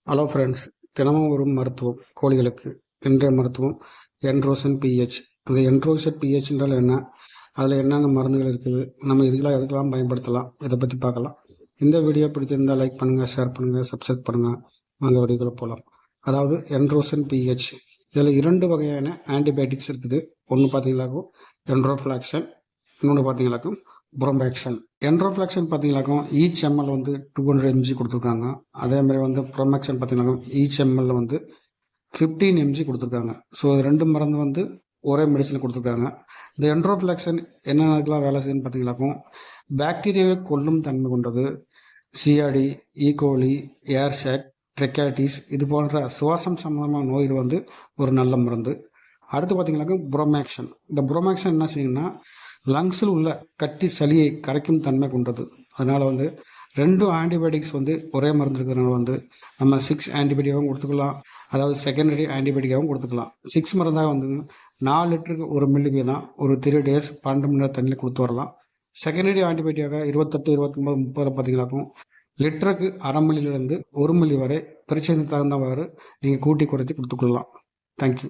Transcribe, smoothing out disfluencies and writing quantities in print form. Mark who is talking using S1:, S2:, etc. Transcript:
S1: Hello friends, தினமும் வரும் மருத்துவம் கோழிகளுக்கு. இன்றைய மருத்துவம் என்ட்ரோசன் பிஹெச். அந்த என்ட்ரோசன் பிஹெச் என்றால் என்ன, அதில் என்னென்ன மருந்துகள் இருக்குது, நம்ம எதுக்கெல்லாம் பயன்படுத்தலாம், இதை பற்றி பார்க்கலாம். இந்த வீடியோ பிடிச்சிருந்தால் லைக் பண்ணுங்கள், ஷேர் பண்ணுங்கள், சப்ஸ்கிரைப் பண்ணுங்கள். வாங்க வீடியோக்குள்ள போகலாம். அதாவது என்ட்ரோசன் பிஹெச், இதில் 2 வகையான ஆன்டிபயோட்டிக்ஸ் இருக்குது. ஒன்று பார்த்தீங்களாக்கும் என்ட்ரோஃப்ளாக்சன், இன்னொன்று பார்த்தீங்களாக்கும் புரோமேக்சன். என்ட்ரோஃப்ளாக்சன் பார்த்தீங்களாக்கும் ஈச் எம்எல் 200 mg கொடுத்துருக்காங்க. அதேமாதிரி புரோமேக்சன் பார்த்தீங்கன்னாக்கும் ஈச் எம்எல்ல 15 mg கொடுத்துருக்காங்க. ஸோ இது 2 மருந்து ஒரே மெடிசனில் கொடுத்துருக்காங்க. இந்த என்ட்ரோஃப்ளாக்சன் என்னென்னலாம் வேலை செய்யுதுன்னு பார்த்தீங்களாக்கும் பாக்டீரியாவை கொல்லும் தன்மை கொண்டது. சிஆர்டி, ஈகோலி, ஏர்ஷேக், ட்ரெக்காட்டிஸ் இது போன்ற சுவாசம் சம்பந்தமான நோய்கள் ஒரு நல்ல மருந்து. அடுத்து பார்த்தீங்கன்னாக்கும் புரோமேக்சன். இந்த புரோமேக்சன் என்ன செய்யுங்கன்னா லங்ஸில் உள்ள கட்டி சளியை கரைக்கும் தன்மை கொண்டது. அதனால் 2 ஆன்டிபயோட்டிக்ஸ் ஒரே மருந்து இருக்கிறதுனால நம்ம 6 ஆன்டிபயோட்டிக்காகவும் கொடுத்துக்கலாம். அதாவது செகண்டரி ஆன்டிபயோட்டிக்காகவும் கொடுத்துக்கலாம். 6 மருந்தாக 4 லிட்டருக்கு 1 மில்லி தான் ஒரு 3 days 12 மணி நேரம் தண்ணியில் கொடுத்து வரலாம். செகண்டரி ஆன்டிபயோட்டிக்காக 28, 29, 30 பார்த்தீங்கன்னாக்கும் லிட்டருக்கு அரை மில்லியிலிருந்து 1 மில்லி வரை பிரச்சனைக்கு தகுந்தவாறு நீங்கள் கூட்டி குறைச்சி கொடுத்துக்கொள்ளலாம். தேங்க்யூ.